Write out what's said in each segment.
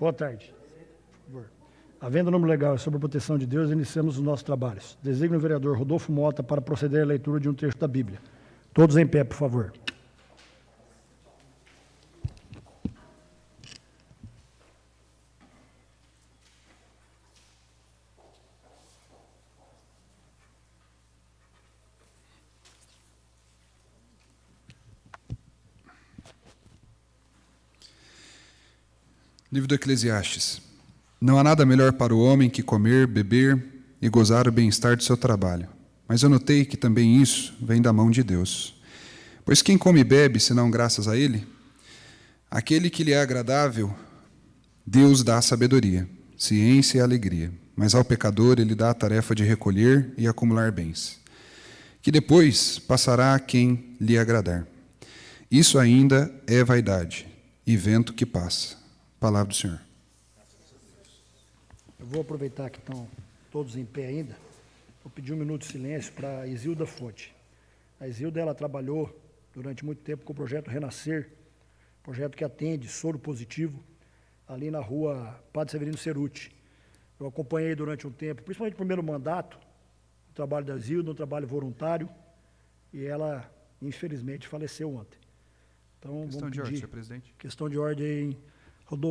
Boa tarde. Por favor. Havendo norma legal sobre a proteção de Deus, iniciamos os nossos trabalhos. Designo o vereador Rodolfo Mota para proceder à leitura de um trecho da Bíblia. Todos em pé, por favor. Livro do Eclesiastes. Não há nada melhor para o homem que comer, beber e gozar o bem-estar do seu trabalho. Mas eu notei que também isso vem da mão de Deus. Pois quem come e bebe, senão graças a ele? Aquele que lhe é agradável, Deus dá sabedoria, ciência e alegria. Mas ao pecador ele dá a tarefa de recolher e acumular bens, que depois passará a quem lhe agradar. Isso ainda é vaidade e vento que passa. Palavra do Senhor. Eu vou aproveitar que estão todos em pé ainda. Vou pedir um minuto de silêncio para a Isilda Fonte. A Isilda, ela trabalhou durante muito tempo com o projeto Renascer, projeto que atende soro positivo, ali na rua Padre Severino Ceruti. Eu acompanhei durante um tempo, principalmente no primeiro mandato, o trabalho da Isilda, um trabalho voluntário, e ela, infelizmente, faleceu ontem. Então, Questão de ordem, senhor presidente. Questão de ordem,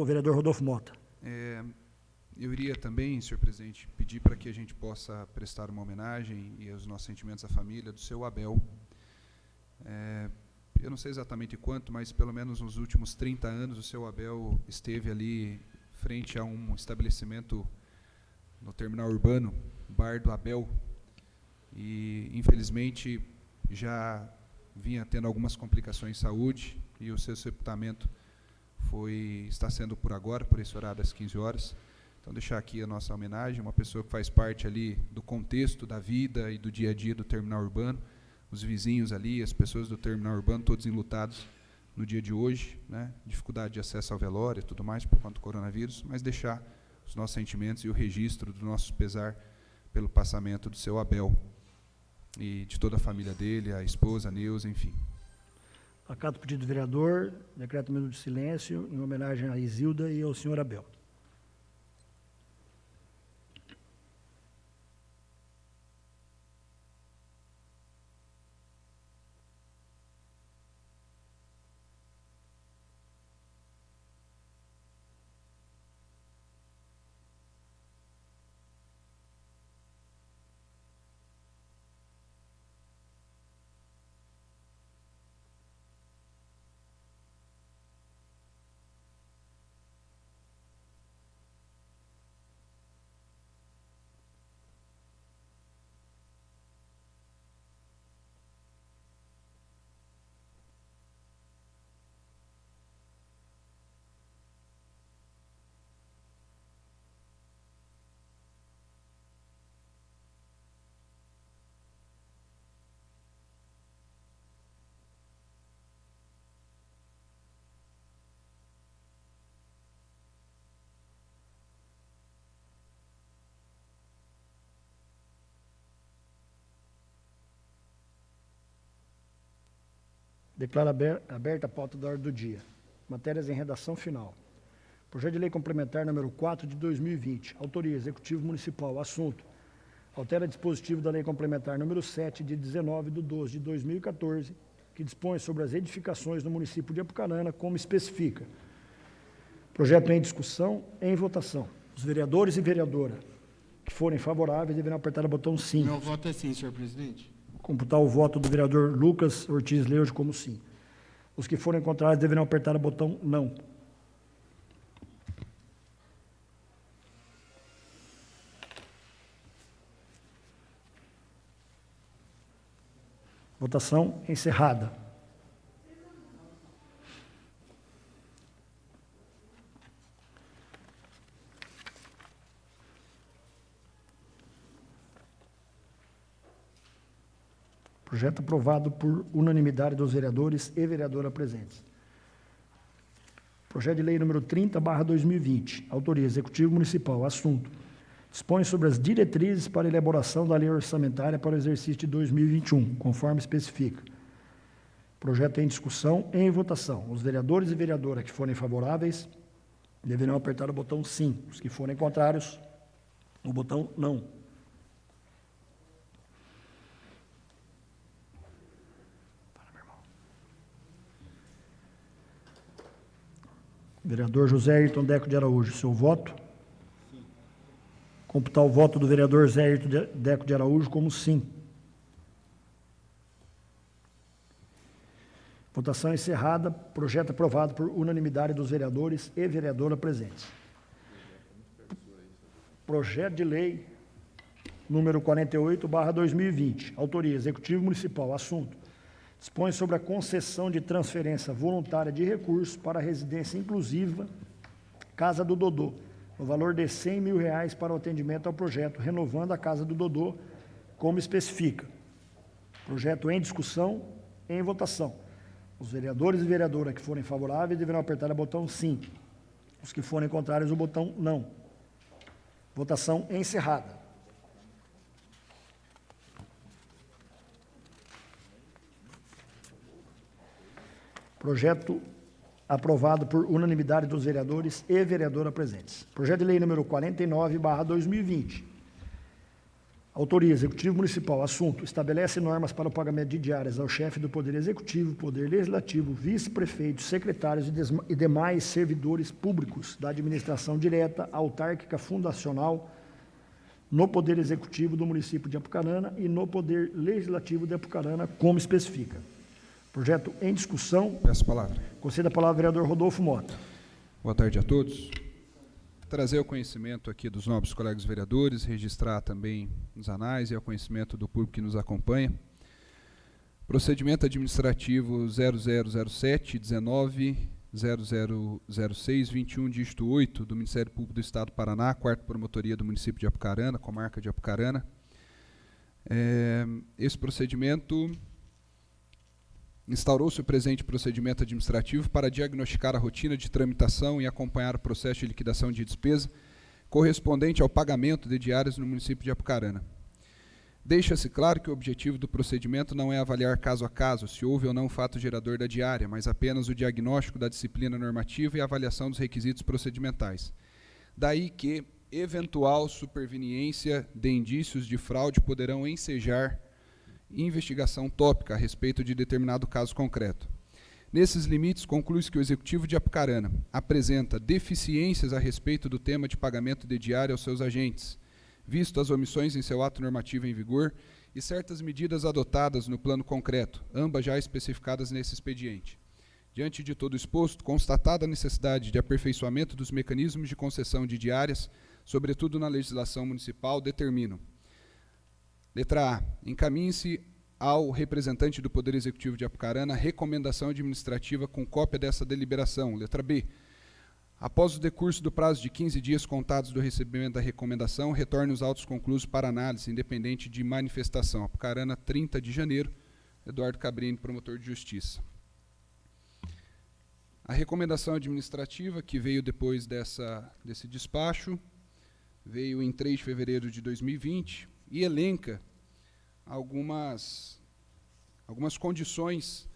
vereador Rodolfo Mota. Eu iria também, senhor presidente, pedir para que a gente possa prestar uma homenagem e os nossos sentimentos à família do seu Abel. Eu não sei exatamente quanto, mas pelo menos nos últimos 30 anos o seu Abel esteve ali frente a um estabelecimento no terminal urbano, Bar do Abel, e infelizmente já vinha tendo algumas complicações de saúde e o seu sepultamento está sendo por agora, por esse horário das 15 horas. Então, deixar aqui a nossa homenagem, uma pessoa que faz parte ali do contexto da vida e do dia a dia do terminal urbano, os vizinhos ali, as pessoas do terminal urbano, todos enlutados no dia de hoje, né? Dificuldade de acesso ao velório e tudo mais por conta do coronavírus, mas deixar os nossos sentimentos e o registro do nosso pesar pelo passamento do seu Abel e de toda a família dele, a esposa, a Neuza, enfim. Acato o pedido do vereador, decreto um minuto de silêncio em homenagem a Isilda e ao senhor Abel. Declaro aberta a pauta da ordem do dia. Matérias em redação final. Projeto de lei complementar número 4 de 2020. Autoria, Executivo Municipal. Assunto: altera dispositivo da lei complementar número 7 de 19/12 de 2014, que dispõe sobre as edificações no município de Apucarana, como especifica. Projeto em discussão, em votação. Os vereadores e vereadora que forem favoráveis deverão apertar o botão sim. Meu voto é sim, senhor presidente. Computar o voto do vereador Lucas Ortiz Leuge como sim. Os que forem contrários deverão apertar o botão não. Votação encerrada. Projeto aprovado por unanimidade dos vereadores e vereadora presentes. Projeto de lei número 30/2020. Autoria, Executivo Municipal. Assunto: dispõe sobre as diretrizes para elaboração da lei orçamentária para o exercício de 2021, conforme especifica. Projeto em discussão e em votação. Os vereadores e vereadora que forem favoráveis deverão apertar o botão sim. Os que forem contrários, o botão não. Vereador José Ayrton Deco de Araújo, seu voto? Sim. Computar o voto do vereador José Ayrton Deco de Araújo como sim. Votação encerrada. Projeto aprovado por unanimidade dos vereadores e vereadora presentes. Projeto de lei número 48/2020. Autoria: Executivo Municipal. Assunto: dispõe sobre a concessão de transferência voluntária de recursos para a residência inclusiva Casa do Dodô, no valor de R$100 mil para o atendimento ao projeto, renovando a Casa do Dodô, como especifica. Projeto em discussão, em votação. Os vereadores e vereadoras que forem favoráveis deverão apertar o botão sim. Os que forem contrários, o botão não. Votação encerrada. Projeto aprovado por unanimidade dos vereadores e vereadora presentes. Projeto de lei número 49/2020. Autoria: Executivo Municipal. Assunto: estabelece normas para o pagamento de diárias ao chefe do Poder Executivo, Poder Legislativo, vice-prefeitos, secretários e demais servidores públicos da administração direta, autárquica, fundacional, no Poder Executivo do município de Apucarana e no Poder Legislativo de Apucarana, como especifica. Projeto em discussão. Peço a palavra. Conceda a palavra ao vereador Rodolfo Mota. Boa tarde a todos. Trazer ao conhecimento aqui dos nobres colegas vereadores, registrar também nos anais e ao conhecimento do público que nos acompanha. Procedimento administrativo 0007-19-0006-21, dígito 8, do Ministério Público do Estado do Paraná, 4ª Promotoria do município de Apucarana, comarca de Apucarana. Esse procedimento... Instaurou-se o presente procedimento administrativo para diagnosticar a rotina de tramitação e acompanhar o processo de liquidação de despesa correspondente ao pagamento de diárias no município de Apucarana. Deixa-se claro que o objetivo do procedimento não é avaliar caso a caso se houve ou não fato gerador da diária, mas apenas o diagnóstico da disciplina normativa e a avaliação dos requisitos procedimentais. Daí que eventual superveniência de indícios de fraude poderão ensejar investigação tópica a respeito de determinado caso concreto. Nesses limites, conclui-se que o Executivo de Apucarana apresenta deficiências a respeito do tema de pagamento de diária aos seus agentes, visto as omissões em seu ato normativo em vigor e certas medidas adotadas no plano concreto, ambas já especificadas nesse expediente. Diante de todo exposto, constatada a necessidade de aperfeiçoamento dos mecanismos de concessão de diárias, sobretudo na legislação municipal, determinam: letra A. Encaminhe-se ao representante do Poder Executivo de Apucarana recomendação administrativa com cópia dessa deliberação. Letra B. Após o decurso do prazo de 15 dias contados do recebimento da recomendação, retorne os autos conclusos para análise, independente de manifestação. Apucarana, 30 de janeiro. Eduardo Cabrini, promotor de justiça. A recomendação administrativa, que veio depois desse despacho, veio em 3 de fevereiro de 2020, e elenca algumas condições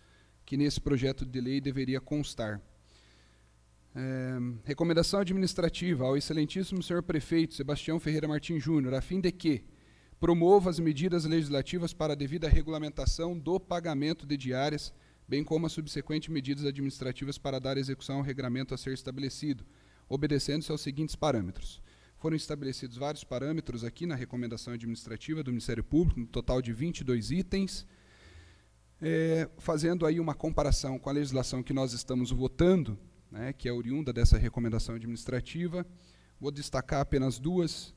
que nesse projeto de lei deveria constar. Recomendação administrativa ao excelentíssimo senhor prefeito Sebastião Ferreira Martins Júnior, a fim de que promova as medidas legislativas para a devida regulamentação do pagamento de diárias, bem como as subsequentes medidas administrativas para dar execução ao regramento a ser estabelecido, obedecendo-se aos seguintes parâmetros. Foram estabelecidos vários parâmetros aqui na recomendação administrativa do Ministério Público, um total de 22 itens, fazendo aí uma comparação com a legislação que nós estamos votando, né, que é oriunda dessa recomendação administrativa. Vou destacar apenas duas.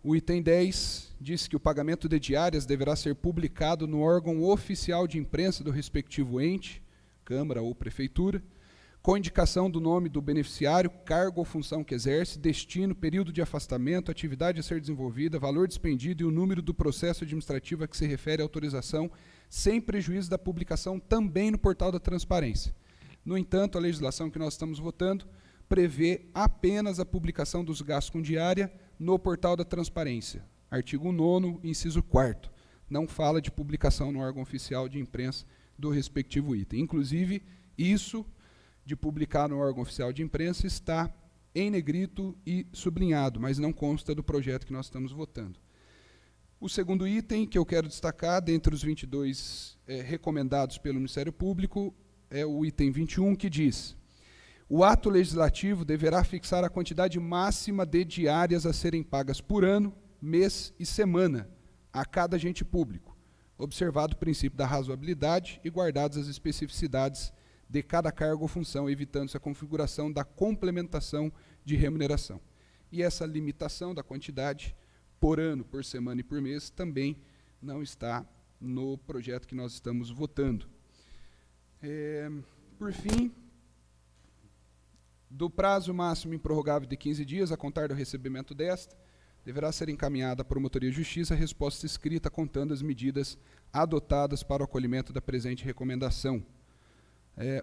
O item 10 diz que o pagamento de diárias deverá ser publicado no órgão oficial de imprensa do respectivo ente, Câmara ou Prefeitura, com indicação do nome do beneficiário, cargo ou função que exerce, destino, período de afastamento, atividade a ser desenvolvida, valor despendido e o número do processo administrativo a que se refere a autorização, sem prejuízo da publicação também no portal da transparência. No entanto, a legislação que nós estamos votando prevê apenas a publicação dos gastos com diária no portal da transparência. Artigo 9º, inciso 4º. Não fala de publicação no órgão oficial de imprensa do respectivo item. Inclusive, isso de publicar no órgão oficial de imprensa está em negrito e sublinhado, mas não consta do projeto que nós estamos votando. O segundo item que eu quero destacar, dentre os 22 recomendados pelo Ministério Público, é o item 21, que diz: o ato legislativo deverá fixar a quantidade máxima de diárias a serem pagas por ano, mês e semana a cada agente público, observado o princípio da razoabilidade e guardadas as especificidades de cada cargo ou função, evitando-se a configuração da complementação de remuneração. E essa limitação da quantidade por ano, por semana e por mês também não está no projeto que nós estamos votando. Por fim, do prazo máximo improrrogável de 15 dias, a contar do recebimento desta, deverá ser encaminhada à Promotoria de Justiça a resposta escrita contando as medidas adotadas para o acolhimento da presente recomendação.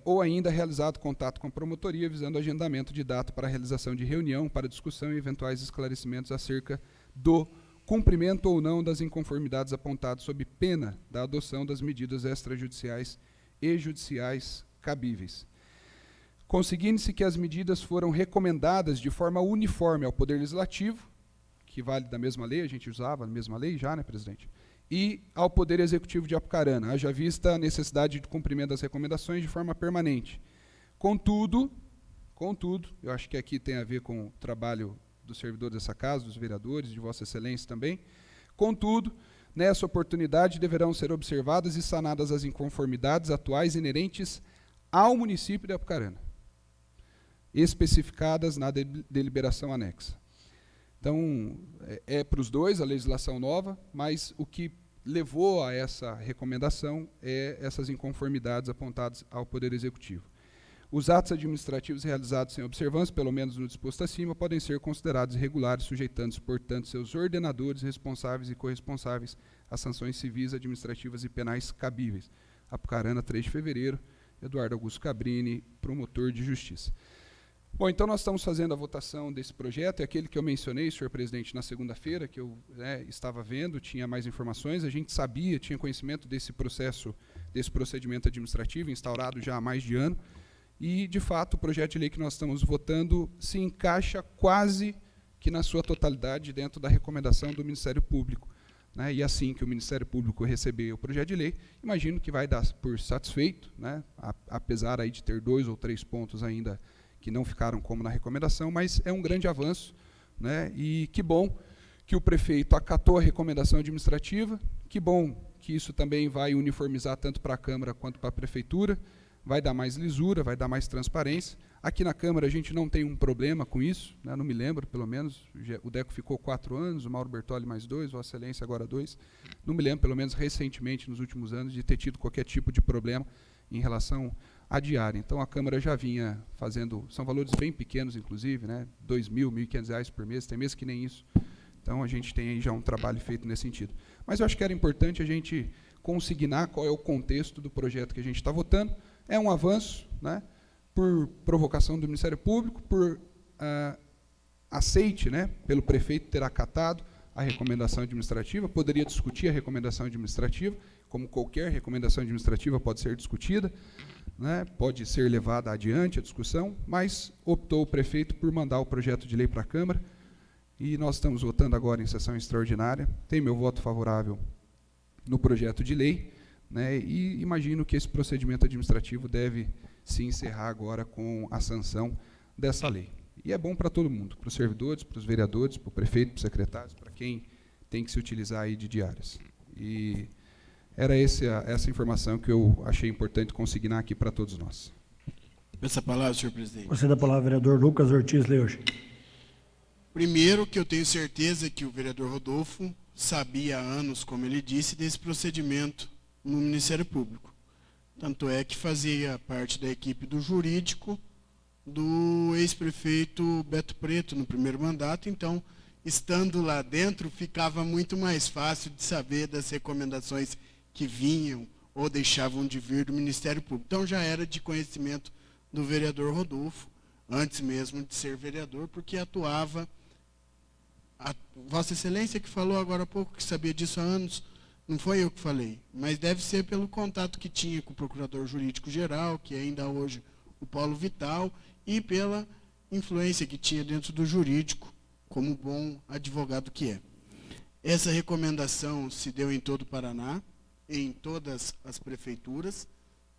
Ou ainda realizado contato com a promotoria visando o agendamento de data para a realização de reunião para discussão e eventuais esclarecimentos acerca do cumprimento ou não das inconformidades apontadas sob pena da adoção das medidas extrajudiciais e judiciais cabíveis. Conseguindo-se que as medidas foram recomendadas de forma uniforme ao Poder Legislativo, que vale da mesma lei, a gente usava a mesma lei já, né, presidente? E ao Poder Executivo de Apucarana, haja vista a necessidade de cumprimento das recomendações de forma permanente. Contudo, eu acho que aqui tem a ver com o trabalho dos servidores dessa casa, dos vereadores, de Vossa Excelência também, contudo, nessa oportunidade deverão ser observadas e sanadas as inconformidades atuais inerentes ao município de Apucarana, especificadas na deliberação anexa. Então, para os dois a legislação nova, mas o que levou a essa recomendação é essas inconformidades apontadas ao Poder Executivo. Os atos administrativos realizados sem observância, pelo menos no disposto acima, podem ser considerados irregulares, sujeitando-se, portanto, seus ordenadores, responsáveis e corresponsáveis às sanções civis, administrativas e penais cabíveis. Apucarana, 3 de fevereiro, Eduardo Augusto Cabrini, promotor de justiça. Bom, então nós estamos fazendo a votação desse projeto, é aquele que eu mencionei, senhor presidente, na segunda-feira, que eu estava vendo, tinha mais informações, a gente sabia, tinha conhecimento desse procedimento administrativo instaurado já há mais de ano, e, de fato, o projeto de lei que nós estamos votando se encaixa quase que na sua totalidade dentro da recomendação do Ministério Público. Né? E assim que o Ministério Público receber o projeto de lei, imagino que vai dar por satisfeito, né? Apesar aí de ter 2 ou 3 pontos ainda que não ficaram como na recomendação, mas é um grande avanço, né? E que bom que o prefeito acatou a recomendação administrativa, que bom que isso também vai uniformizar tanto para a Câmara quanto para a Prefeitura, vai dar mais lisura, vai dar mais transparência. Aqui na Câmara a gente não tem um problema com isso, né? Não me lembro, pelo menos, o Deco ficou 4 anos, o Mauro Bertoli mais 2, Vossa Excelência agora 2. Não me lembro, pelo menos recentemente, nos últimos anos, de ter tido qualquer tipo de problema em relação à diária. Então a Câmara já vinha fazendo, são valores bem pequenos, inclusive, né? R$2.000, R$1.500 por mês, tem mês que nem isso. Então a gente tem aí já um trabalho feito nesse sentido. Mas eu acho que era importante a gente consignar qual é o contexto do projeto que a gente está votando. É um avanço, né, por provocação do Ministério Público, por aceite, né, pelo prefeito ter acatado a recomendação administrativa, poderia discutir a recomendação administrativa, como qualquer recomendação administrativa pode ser discutida, né, pode ser levada adiante a discussão, mas optou o prefeito por mandar o projeto de lei para a Câmara, e nós estamos votando agora em sessão extraordinária. Tem meu voto favorável no projeto de lei, né, e imagino que esse procedimento administrativo deve se encerrar agora com a sanção dessa lei. E é bom para todo mundo, para os servidores, para os vereadores, para o prefeito, para os secretários, para quem tem que se utilizar aí de diárias. E era essa informação que eu achei importante consignar aqui para todos nós. Peço a palavra, senhor presidente. Conceda a palavra ao vereador Lucas Ortiz Leoche. Primeiro, que eu tenho certeza que o vereador Rodolfo sabia há anos, como ele disse, desse procedimento no Ministério Público. Tanto é que fazia parte da equipe do jurídico do ex-prefeito Beto Preto no primeiro mandato, então, estando lá dentro, ficava muito mais fácil de saber das recomendações que vinham ou deixavam de vir do Ministério Público. Então, já era de conhecimento do vereador Rodolfo, antes mesmo de ser vereador, porque atuava. A Vossa Excelência que falou agora há pouco, que sabia disso há anos, não foi eu que falei, mas deve ser pelo contato que tinha com o Procurador Jurídico Geral, que é ainda hoje o Paulo Vital, e pela influência que tinha dentro do jurídico, como bom advogado que é. Essa recomendação se deu em todo o Paraná, em todas as prefeituras,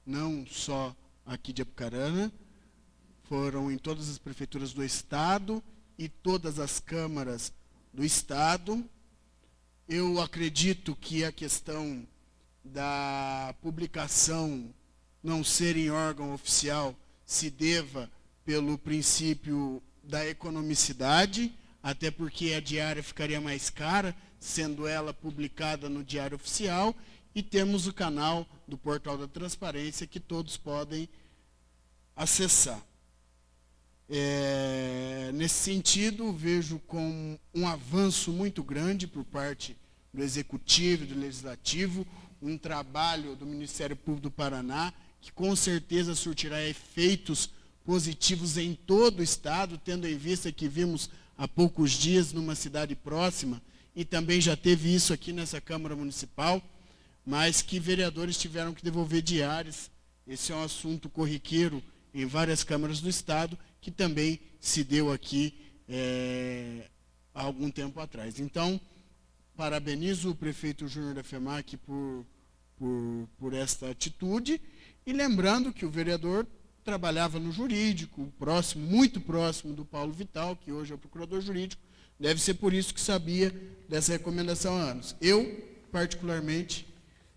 não só aqui de Apucarana, foram em todas as prefeituras do Estado e todas as câmaras do Estado. Eu acredito que a questão da publicação não ser em órgão oficial se deva pelo princípio da economicidade, até porque a diária ficaria mais cara, sendo ela publicada no Diário Oficial, e temos o canal do Portal da Transparência que todos podem acessar. Nesse sentido, vejo com um avanço muito grande por parte do Executivo e do Legislativo, um trabalho do Ministério Público do Paraná, que com certeza surtirá efeitos positivos em todo o Estado, tendo em vista que vimos há poucos dias numa cidade próxima, e também já teve isso aqui nessa Câmara Municipal, mas que vereadores tiveram que devolver diárias. Esse é um assunto corriqueiro em várias câmaras do Estado, que também se deu aqui há algum tempo atrás. Então, parabenizo o prefeito Júnior da FEMAC por esta atitude, e lembrando que o vereador trabalhava no jurídico, muito próximo do Paulo Vital, que hoje é o procurador jurídico, deve ser por isso que sabia dessa recomendação há anos. Eu, particularmente,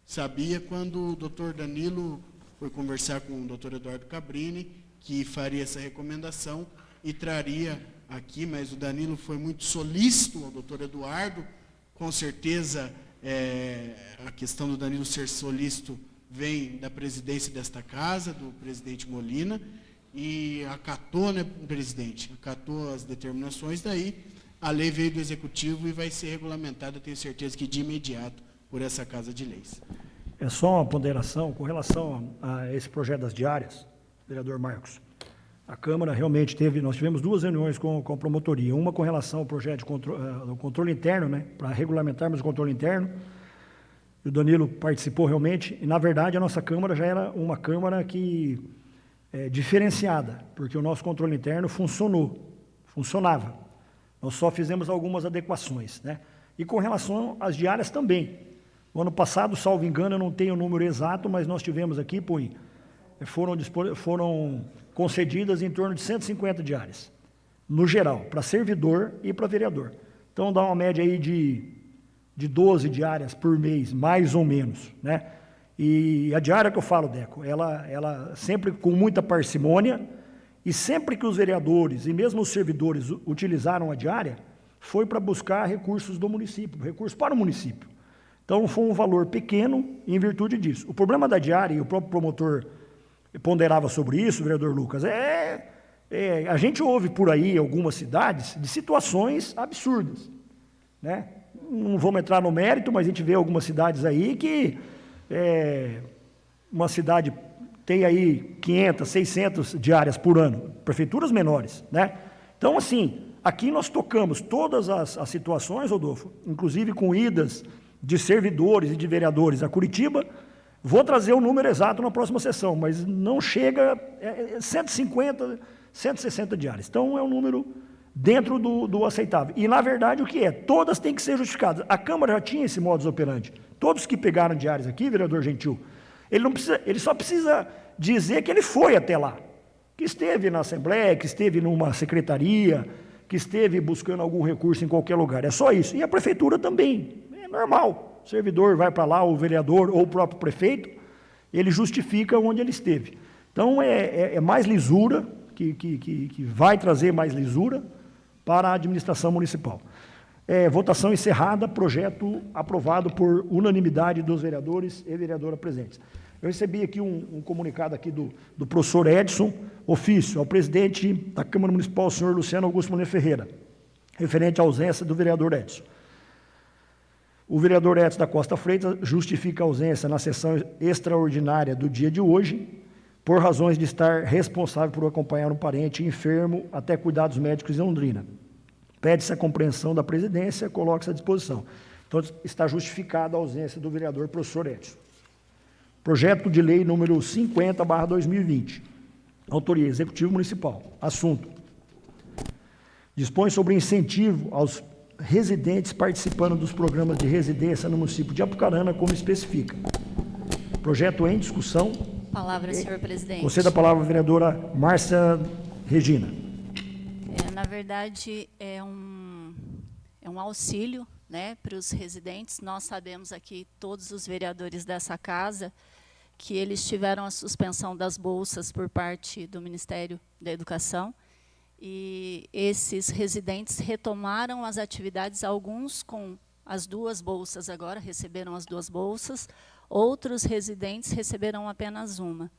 sabia quando o doutor Danilo foi conversar com o doutor Eduardo Cabrini, que faria essa recomendação e traria aqui, mas o Danilo foi muito solícito ao doutor Eduardo, com certeza a questão do Danilo ser solícito vem da presidência desta casa, do presidente Molina, e acatou, né, presidente? Acatou as determinações, daí a lei veio do Executivo e vai ser regulamentada, tenho certeza que de imediato, por essa Casa de Leis. É só uma ponderação com relação a esse projeto das diárias, vereador Marcos. A Câmara realmente nós tivemos duas reuniões com a promotoria, uma com relação ao projeto de controle interno, né, para regulamentarmos o controle interno. O Danilo participou realmente, e na verdade a nossa Câmara já era uma Câmara que diferenciada, porque o nosso controle interno funcionava. Nós só fizemos algumas adequações, né? E com relação às diárias também. No ano passado, salvo engano, eu não tenho o número exato, mas nós tivemos aqui, foram concedidas em torno de 150 diárias, no geral, para servidor e para vereador. Então dá uma média aí de 12 diárias por mês, mais ou menos, né? E a diária que eu falo, Deco, ela sempre com muita parcimônia, e sempre que os vereadores e mesmo os servidores utilizaram a diária, foi para buscar recursos do município, recursos para o município. Então foi um valor pequeno em virtude disso. O problema da diária, e o próprio promotor ponderava sobre isso, vereador Lucas, a gente ouve por aí algumas cidades de situações absurdas, né? Não vamos entrar no mérito, mas a gente vê algumas cidades aí que uma cidade tem aí 500, 600 diárias por ano, prefeituras menores, né? Então, assim, aqui nós tocamos todas as situações, Rodolfo, inclusive com idas de servidores e de vereadores a Curitiba. Vou trazer o número exato na próxima sessão, mas não chega 150, 160 diárias. Então, é um número dentro do aceitável. E, na verdade, o que é? Todas têm que ser justificadas. A Câmara já tinha esse modus operandi. Todos que pegaram diárias aqui, vereador Gentil, ele só precisa dizer que ele foi até lá, que esteve na Assembleia, que esteve numa secretaria, que esteve buscando algum recurso em qualquer lugar. É só isso. E a prefeitura também. É normal. O servidor vai para lá, o vereador ou o próprio prefeito, ele justifica onde ele esteve. Então, é mais lisura, que vai trazer mais lisura para a administração municipal. Votação encerrada, projeto aprovado por unanimidade dos vereadores e vereadora presentes. Eu recebi aqui um comunicado aqui do professor Edson, ofício ao presidente da Câmara Municipal, o senhor Luciano Augusto Moreira Ferreira, referente à ausência do vereador Edson. O vereador Edson da Costa Freitas justifica a ausência na sessão extraordinária do dia de hoje, por razões de estar responsável por acompanhar um parente enfermo até cuidados médicos em Londrina. Pede-se a compreensão da presidência, coloca-se à disposição. Então, está justificada a ausência do vereador professor Edson. Projeto de lei número 50/2020. Autoria, Executivo Municipal. Assunto: Dispõe sobre incentivo aos residentes participando dos programas de residência no município de Apucarana, como especifica. Projeto em discussão. Palavra, senhor presidente. Conceda a palavra à vereadora Márcia Regina. Na verdade, é um auxílio, né, para os residentes. Nós sabemos aqui, todos os vereadores dessa casa, que eles tiveram a suspensão das bolsas por parte do Ministério da Educação, e esses residentes retomaram as atividades, alguns com as 2 bolsas agora, receberam as 2 bolsas, outros residentes receberam apenas uma.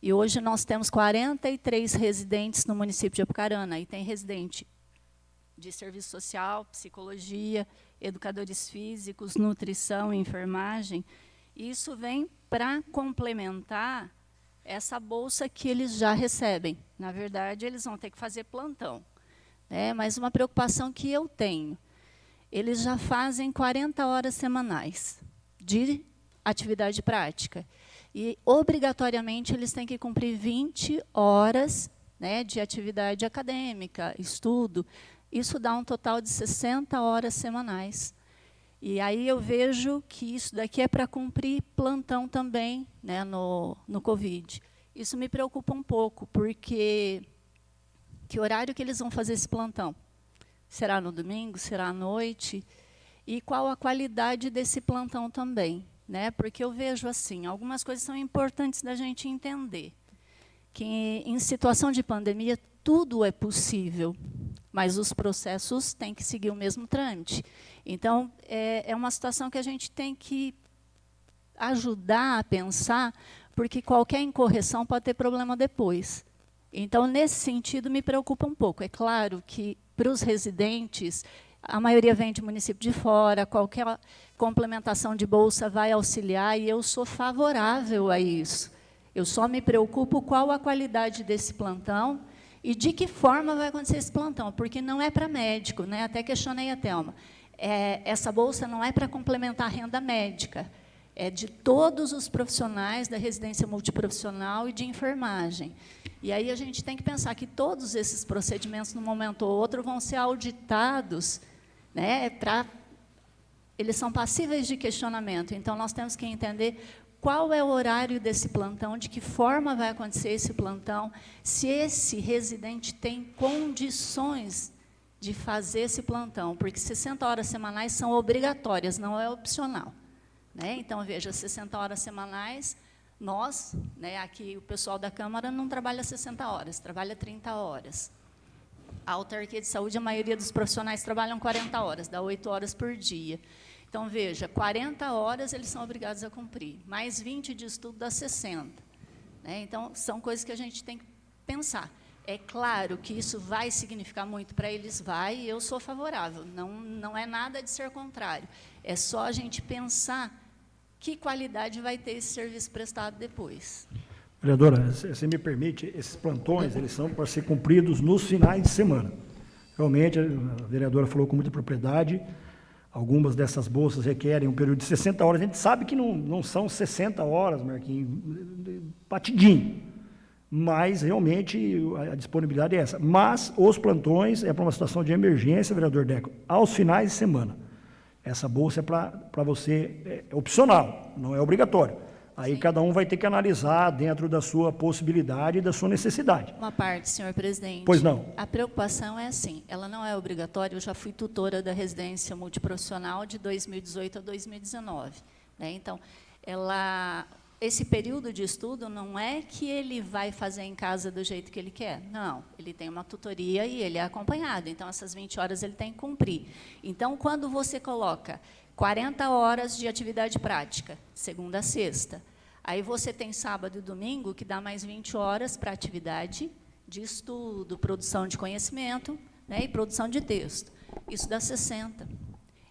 E hoje nós temos 43 residentes no município de Apucarana, e tem residente de serviço social, psicologia, educadores físicos, nutrição, enfermagem. Isso vem para complementar essa bolsa que eles já recebem. Na verdade, eles vão ter que fazer plantão, né? Mas uma preocupação que eu tenho, eles já fazem 40 horas semanais de atividade prática. E, obrigatoriamente, eles têm que cumprir 20 horas, né, de atividade acadêmica, estudo. Isso dá um total de 60 horas semanais. E aí eu vejo que isso daqui é para cumprir plantão também, né, no Covid. Isso me preocupa um pouco, porque que horário que eles vão fazer esse plantão? Será no domingo? Será à noite? E qual a qualidade desse plantão também, né? Porque eu vejo assim, algumas coisas são importantes da gente entender, que em situação de pandemia tudo é possível, mas os processos têm que seguir o mesmo trâmite. Então, é uma situação que a gente tem que ajudar a pensar, porque qualquer incorreção pode ter problema depois. Então, nesse sentido, me preocupa um pouco. É claro que, para os residentes, a maioria vem de município de fora, qualquer complementação de bolsa vai auxiliar, e eu sou favorável a isso. Eu só me preocupo qual a qualidade desse plantão e de que forma vai acontecer esse plantão, porque não é para médico, né? Até questionei a Thelma. Essa bolsa não é para complementar a renda médica, é de todos os profissionais da residência multiprofissional e de enfermagem. E aí a gente tem que pensar que todos esses procedimentos, num momento ou outro, vão ser auditados, né? Eles são passíveis de questionamento, então nós temos que entender qual é o horário desse plantão, de que forma vai acontecer esse plantão, se esse residente tem condições de fazer esse plantão, porque 60 horas semanais são obrigatórias, não é opcional, né? Então, veja, 60 horas semanais, nós, né, aqui o pessoal da Câmara não trabalha 60 horas, trabalha 30 horas. A autarquia de saúde, a maioria dos profissionais trabalham 40 horas, dá 8 horas por dia. Então, veja, 40 horas eles são obrigados a cumprir, mais 20 de estudo dá 60. Né? Então, são coisas que a gente tem que pensar. É claro que isso vai significar muito para eles, vai, e eu sou favorável, não é nada de ser contrário. É só a gente pensar que qualidade vai ter esse serviço prestado depois. Vereadora, se me permite, esses plantões, eles são para ser cumpridos nos finais de semana. Realmente, a vereadora falou com muita propriedade. Algumas dessas bolsas requerem um período de 60 horas. A gente sabe que não são 60 horas, Marquinhos, batidinho. Mas, realmente, a disponibilidade é essa. Mas, os plantões é para uma situação de emergência, vereador Deco, aos finais de semana. Essa bolsa é para você, é opcional, não é obrigatório. Aí, cada um vai ter que analisar dentro da sua possibilidade e da sua necessidade. Uma parte, senhor presidente. Pois não. A preocupação é assim, ela não é obrigatória, eu já fui tutora da residência multiprofissional de 2018 a 2019. Né? Então, esse período de estudo não é que ele vai fazer em casa do jeito que ele quer. Não, ele tem uma tutoria e ele é acompanhado. Então, essas 20 horas ele tem que cumprir. Então, quando você coloca 40 horas de atividade prática, segunda a sexta, aí você tem sábado e domingo, que dá mais 20 horas para atividade de estudo, produção de conhecimento, né, e produção de texto. Isso dá 60.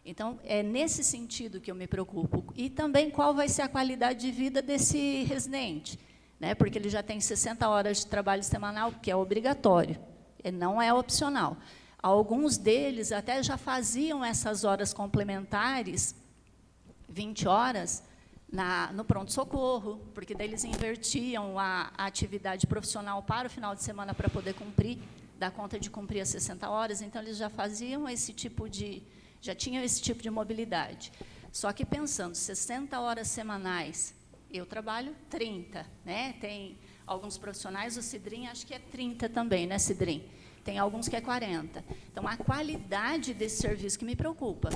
Então, é nesse sentido que eu me preocupo. E também qual vai ser a qualidade de vida desse residente, né? Porque ele já tem 60 horas de trabalho semanal, que é obrigatório, não é opcional. Alguns deles até já faziam essas horas complementares, 20 horas, no pronto-socorro, porque daí eles invertiam a atividade profissional para o final de semana para poder cumprir. dar conta de cumprir as 60 horas, então eles já faziam já tinham esse tipo de mobilidade. Só que pensando, 60 horas semanais, eu trabalho 30, né? Tem alguns profissionais, o Cidrim acho que é 30 também, né, Cidrim? Tem alguns que é 40. Então, a qualidade desse serviço que me preocupa,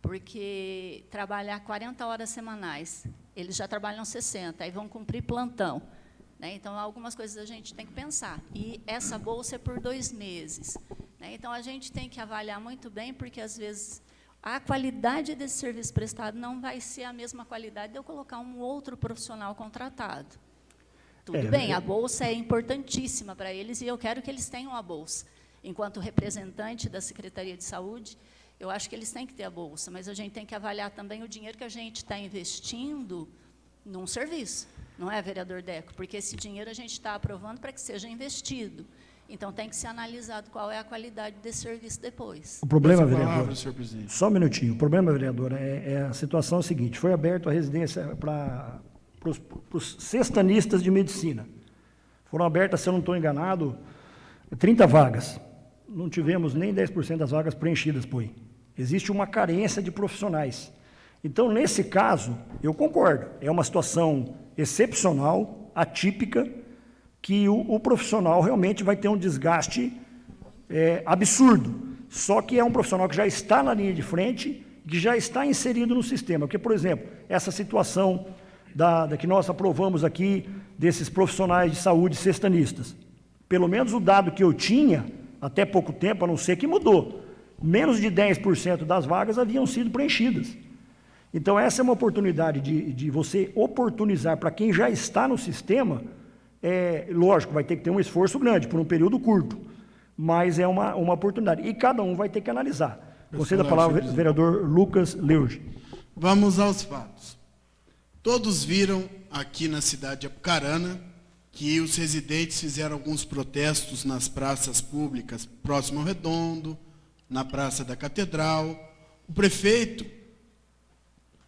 porque trabalhar 40 horas semanais, eles já trabalham 60, aí vão cumprir plantão, né? Então, algumas coisas a gente tem que pensar. E essa bolsa é por 2 meses. Né? Então, a gente tem que avaliar muito bem, porque, às vezes, a qualidade desse serviço prestado não vai ser a mesma qualidade de eu colocar um outro profissional contratado. Tudo bem, a bolsa é importantíssima para eles e eu quero que eles tenham a bolsa. Enquanto representante da Secretaria de Saúde, eu acho que eles têm que ter a bolsa, mas a gente tem que avaliar também o dinheiro que a gente está investindo num serviço, não é, vereador Deco? Porque esse dinheiro a gente está aprovando para que seja investido. Então, tem que ser analisado qual é a qualidade desse serviço depois. O problema, Palavra, vereador, senhor presidente. só um minutinho. O problema, vereador, a situação seguinte: foi aberto a residência para os sextanistas de medicina. Foram abertas, se eu não estou enganado, 30 vagas. Não tivemos nem 10% das vagas preenchidas, pois. Existe uma carência de profissionais. Então, nesse caso, eu concordo. É uma situação excepcional, atípica, que o profissional realmente vai ter um desgaste absurdo. Só que é um profissional que já está na linha de frente, que já está inserido no sistema. Porque, por exemplo, essa situação da que nós aprovamos aqui, desses profissionais de saúde sextanistas, pelo menos o dado que eu tinha, até pouco tempo, a não ser que mudou, menos de 10% das vagas haviam sido preenchidas. Então, essa é uma oportunidade de você oportunizar para quem já está no sistema. Lógico, vai ter que ter um esforço grande, por um período curto, mas é uma oportunidade. E cada um vai ter que analisar. Concedo a palavra ao vereador Lucas Leuge. Vamos aos fatos. Todos viram aqui na cidade de Apucarana que os residentes fizeram alguns protestos nas praças públicas, próximo ao Redondo, na Praça da Catedral. O prefeito,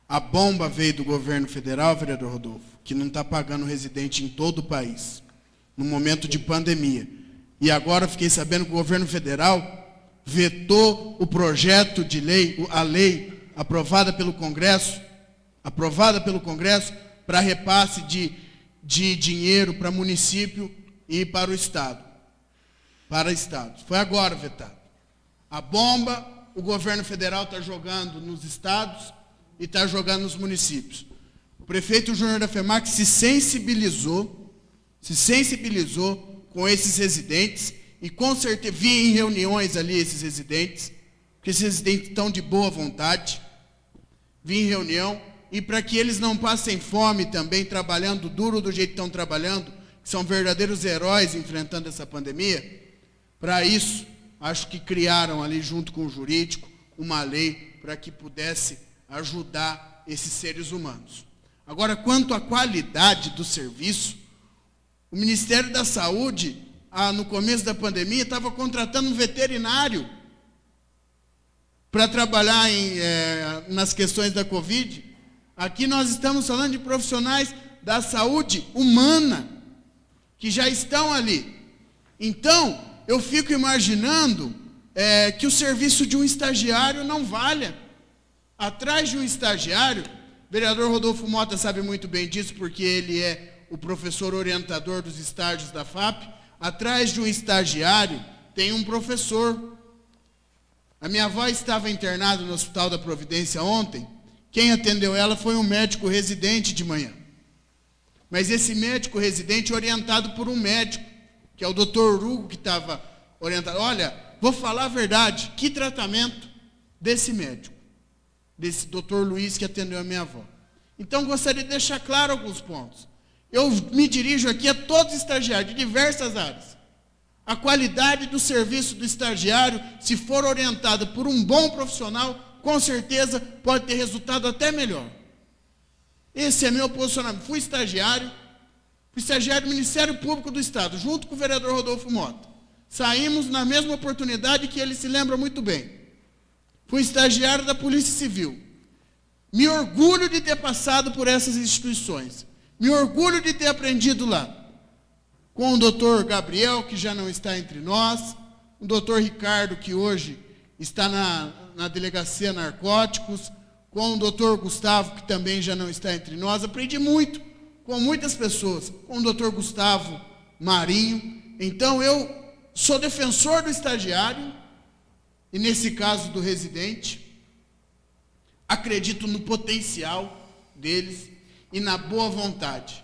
a bomba veio do governo federal, vereador Rodolfo, que não está pagando residente em todo o país, no momento de pandemia. E agora fiquei sabendo que o governo federal vetou o projeto de lei, a lei aprovada pelo Congresso, para repasse de dinheiro para município e para o Estado. Para estados. Foi agora vetado. A bomba, o governo federal está jogando nos estados e está jogando nos municípios. O prefeito Júnior da FEMAC se sensibilizou com esses residentes e com certeza vi em reuniões ali esses residentes, porque esses residentes estão de boa vontade, vi em reunião, e para que eles não passem fome também, trabalhando duro do jeito que estão trabalhando, que são verdadeiros heróis enfrentando essa pandemia, para isso, acho que criaram ali junto com o jurídico uma lei para que pudesse ajudar esses seres humanos. Agora, quanto à qualidade do serviço, o Ministério da Saúde, no começo da pandemia, estava contratando um veterinário para trabalhar nas questões da Covid. Aqui nós estamos falando de profissionais da saúde humana, que já estão ali. Então, eu fico imaginando que o serviço de um estagiário não valha. Atrás de um estagiário, o vereador Rodolfo Mota sabe muito bem disso, porque ele é o professor orientador dos estágios da FAP, atrás de um estagiário tem um professor. A minha avó estava internada no Hospital da Providência ontem. Quem atendeu ela foi um médico residente de manhã. Mas esse médico residente orientado por um médico, que é o doutor Hugo, que estava orientado. Olha, vou falar a verdade, que tratamento desse médico, desse doutor Luiz que atendeu a minha avó. Então, gostaria de deixar claro alguns pontos. Eu me dirijo aqui a todos os estagiários de diversas áreas. A qualidade do serviço do estagiário, se for orientada por um bom profissional, com certeza pode ter resultado até melhor. Esse é meu posicionamento. Fui estagiário do Ministério Público do Estado, junto com o vereador Rodolfo Mota. Saímos na mesma oportunidade que ele se lembra muito bem. Fui estagiário da Polícia Civil. Me orgulho de ter passado por essas instituições. Me orgulho de ter aprendido lá. Com o doutor Gabriel, que já não está entre nós, o doutor Ricardo, que hoje está na delegacia narcóticos, com o doutor Gustavo, que também já não está entre nós. Aprendi muito com muitas pessoas, com o doutor Gustavo Marinho. Então, eu sou defensor do estagiário, e nesse caso do residente, acredito no potencial deles e na boa vontade,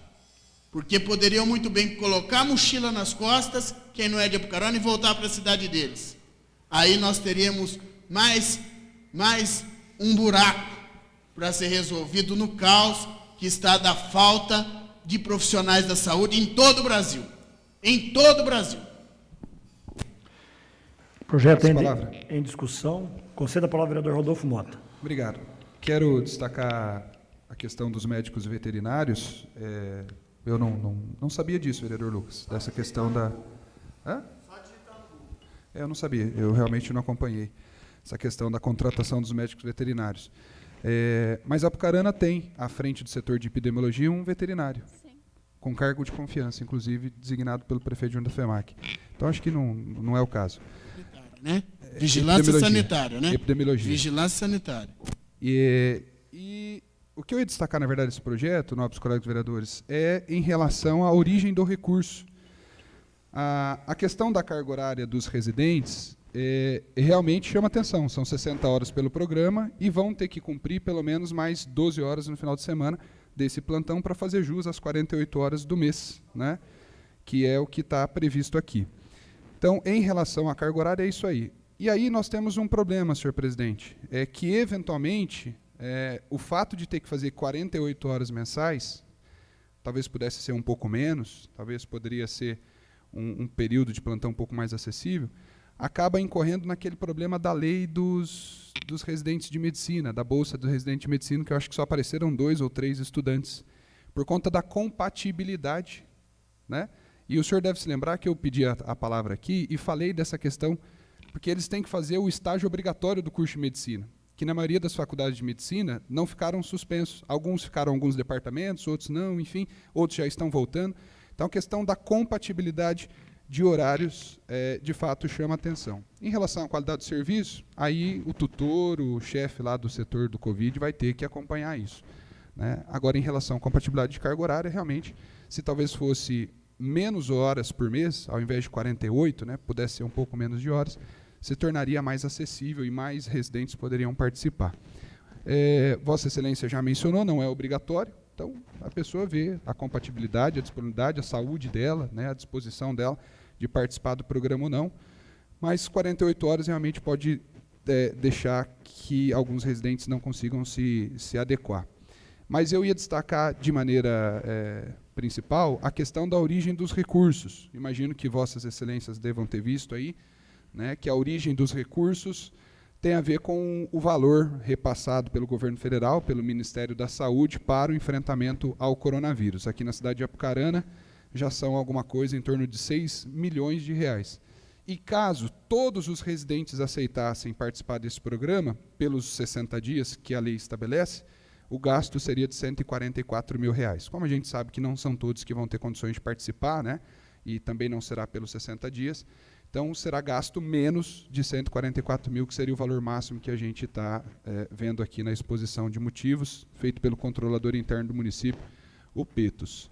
porque poderiam muito bem colocar a mochila nas costas, quem não é de Apucarana, e voltar para a cidade deles. Aí nós teríamos mais um buraco para ser resolvido no caos que está da falta de profissionais da saúde em todo o Brasil. Em todo o Brasil. Projeto em discussão. Conceda a palavra ao vereador Rodolfo Mota. Obrigado. Quero destacar a questão dos médicos veterinários. Eu não sabia disso, vereador Lucas, dessa questão da... Hã? Eu não sabia, eu realmente não acompanhei essa questão da contratação dos médicos veterinários. Mas a Apucarana tem, à frente do setor de epidemiologia, um veterinário. Sim. Com cargo de confiança, inclusive designado pelo prefeito Júnior da FEMAC. Então, acho que não é o caso. Né? Vigilância sanitária, né? Epidemiologia. Vigilância sanitária. E o que eu ia destacar, na verdade, desse projeto, nobres colegas vereadores, é em relação à origem do recurso. A questão da carga horária dos residentes realmente chama atenção. São 60 horas pelo programa e vão ter que cumprir pelo menos mais 12 horas no final de semana desse plantão para fazer jus às 48 horas do mês, né? Que é o que está previsto aqui. Então, em relação à carga horária, é isso aí. E aí nós temos um problema, senhor presidente, é que, eventualmente, o fato de ter que fazer 48 horas mensais, talvez pudesse ser um pouco menos, talvez poderia ser um período de plantão um pouco mais acessível, acaba incorrendo naquele problema da lei dos residentes de medicina, da bolsa do residente de medicina, que eu acho que só apareceram 2 ou 3 estudantes, por conta da compatibilidade, né? E o senhor deve se lembrar que eu pedi a palavra aqui e falei dessa questão, porque eles têm que fazer o estágio obrigatório do curso de medicina, que na maioria das faculdades de medicina não ficaram suspensos. Alguns ficaram em alguns departamentos, outros não, enfim, outros já estão voltando. Então, a questão da compatibilidade de horários, de fato, chama atenção. Em relação à qualidade do serviço, aí o tutor, o chefe lá do setor do Covid vai ter que acompanhar isso, né? Agora, em relação à compatibilidade de carga horária, realmente, se talvez fosse menos horas por mês, ao invés de 48, né, pudesse ser um pouco menos de horas, se tornaria mais acessível e mais residentes poderiam participar. Vossa Excelência já mencionou, não é obrigatório, então a pessoa vê a compatibilidade, a disponibilidade, a saúde dela, né, a disposição dela de participar do programa ou não, mas 48 horas realmente pode deixar que alguns residentes não consigam se adequar. Mas eu ia destacar de maneira principal a questão da origem dos recursos. Imagino que Vossas Excelências devam ter visto aí, né, que a origem dos recursos tem a ver com o valor repassado pelo governo federal, pelo Ministério da Saúde, para o enfrentamento ao coronavírus. Aqui na cidade de Apucarana já são alguma coisa em torno de 6 milhões de reais. E caso todos os residentes aceitassem participar desse programa, pelos 60 dias que a lei estabelece, o gasto seria de 144 mil reais. Como a gente sabe que não são todos que vão ter condições de participar, né, e também não será pelos 60 dias, então será gasto menos de 144 mil, que seria o valor máximo que a gente está vendo aqui na exposição de motivos, feito pelo controlador interno do município, o Petos.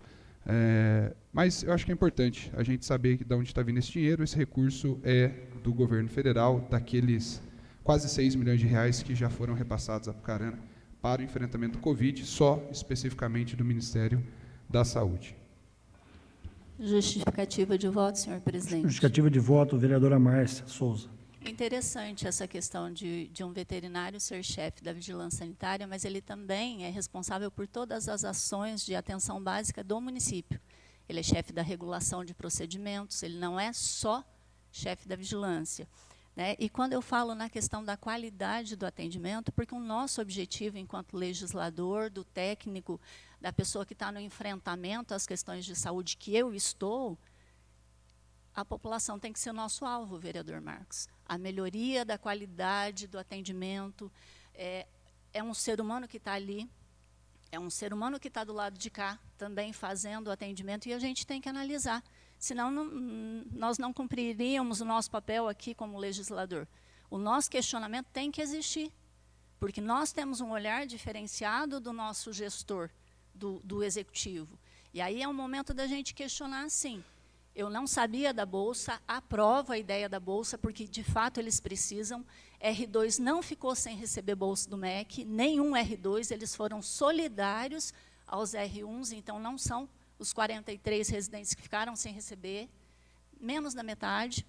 Mas eu acho que é importante a gente saber de onde está vindo esse dinheiro. Esse recurso é do governo federal, daqueles quase 6 milhões de reais que já foram repassados a Apucarana para o enfrentamento do Covid, só especificamente do Ministério da Saúde. Justificativa de voto, senhor presidente. Justificativa de voto, vereadora Márcia Souza. Interessante essa questão de um veterinário ser chefe da vigilância sanitária, mas ele também é responsável por todas as ações de atenção básica do município. Ele é chefe da regulação de procedimentos, ele não é só chefe da vigilância, né? E quando eu falo na questão da qualidade do atendimento, porque o nosso objetivo, enquanto legislador, do técnico, da pessoa que está no enfrentamento às questões de saúde que eu estou, a população tem que ser nosso alvo, vereador Marcos. A melhoria da qualidade do atendimento, é um ser humano que está ali, é um ser humano que está do lado de cá, também fazendo o atendimento, e a gente tem que analisar senão nós não cumpriríamos o nosso papel aqui como legislador. O nosso questionamento tem que existir, porque nós temos um olhar diferenciado do nosso gestor, do executivo. E aí é um momento da gente questionar, sim. Eu não sabia da Bolsa, aprovo a ideia da Bolsa, porque, de fato, eles precisam. R2 não ficou sem receber Bolsa do MEC, nenhum R2, eles foram solidários aos R1s, então não são os 43 residentes que ficaram sem receber, menos da metade.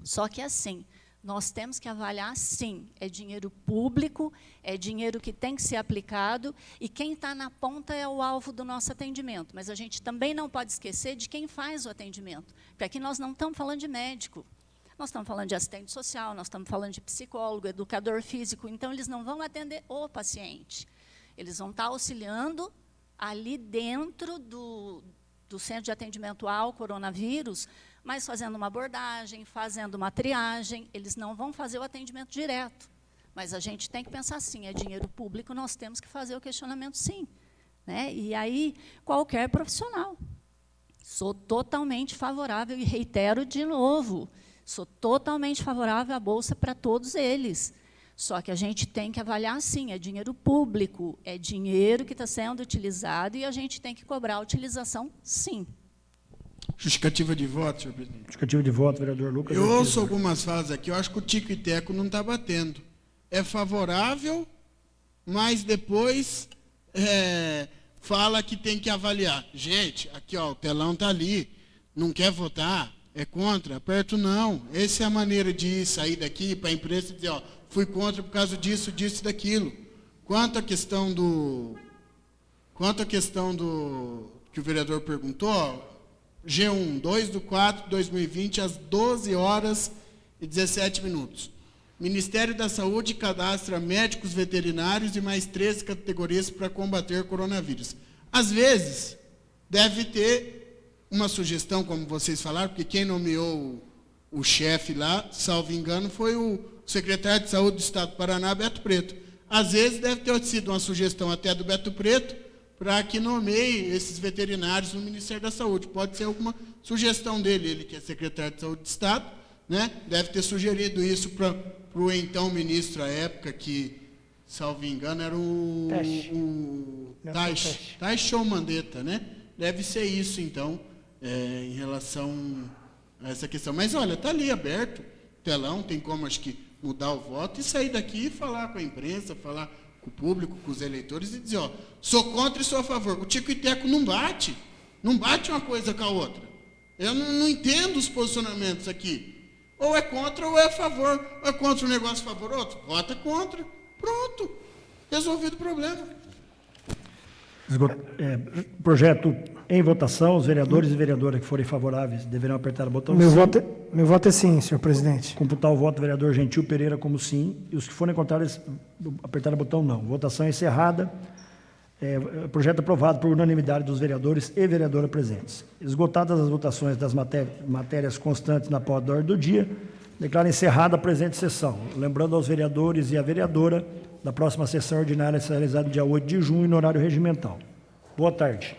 Só que, assim, nós temos que avaliar, sim, é dinheiro público, é dinheiro que tem que ser aplicado, e quem está na ponta é o alvo do nosso atendimento. Mas a gente também não pode esquecer de quem faz o atendimento, porque aqui nós não estamos falando de médico, nós estamos falando de assistente social, nós estamos falando de psicólogo, educador físico, então eles não vão atender o paciente, eles vão estar auxiliando ali dentro do centro de atendimento ao coronavírus, mas fazendo uma abordagem, fazendo uma triagem, eles não vão fazer o atendimento direto. Mas a gente tem que pensar assim, é dinheiro público, nós temos que fazer o questionamento sim. Né? E aí, qualquer profissional. Sou totalmente favorável, e reitero de novo, sou totalmente favorável à Bolsa para todos eles. Só que a gente tem que avaliar sim, é dinheiro público, é dinheiro que está sendo utilizado e a gente tem que cobrar a utilização sim. Justificativa de voto, senhor presidente. Justificativa de voto, vereador Lucas. Eu ouço algumas falas aqui, eu acho que o tico e teco não está batendo. É favorável, mas depois fala que tem que avaliar. Gente, aqui ó, o telão está ali, não quer votar, é contra, aperto não. Essa é a maneira de sair daqui para a imprensa e dizer, ó, fui contra por causa disso, disso e daquilo. Quanto à questão do que o vereador perguntou, ó, G1, 2/4/2020, às 12h17. Ministério da Saúde cadastra médicos veterinários e mais 13 categorias para combater coronavírus. Às vezes, deve ter uma sugestão, como vocês falaram, porque quem nomeou o chefe lá, salvo engano, foi o secretário de Saúde do Estado do Paraná, Beto Preto. Às vezes, deve ter sido uma sugestão até do Beto Preto, para que nomeie esses veterinários no Ministério da Saúde. Pode ser alguma sugestão dele, ele que é secretário de Saúde do Estado, né? Deve ter sugerido isso para o então ministro à época, que, salvo engano, era o Taisho Mandetta, né? Deve ser isso, então, em relação a essa questão. Mas, olha, está ali aberto, telão, tem como, acho que, mudar o voto e sair daqui e falar com a imprensa, falar com o público, com os eleitores e dizer, ó, sou contra e sou a favor. O tico e teco não bate uma coisa com a outra. Eu não entendo os posicionamentos aqui. Ou é contra ou é a favor. Ou é contra um negócio, a favor outro. Vota contra. Pronto. Resolvido o problema. Projeto em votação. Os vereadores e vereadoras que forem favoráveis deverão apertar o botão Meu sim. voto é sim, senhor presidente. Computar o voto do vereador Gentil Pereira como sim. E os que forem contrários, apertar o botão não. Votação encerrada. Projeto aprovado por unanimidade dos vereadores e vereadoras presentes. Esgotadas as votações das matérias constantes na pauta da ordem do dia, declaro encerrada a presente sessão. Lembrando aos vereadores e à vereadora da próxima sessão ordinária será realizada no dia 8 de junho, no horário regimental. Boa tarde.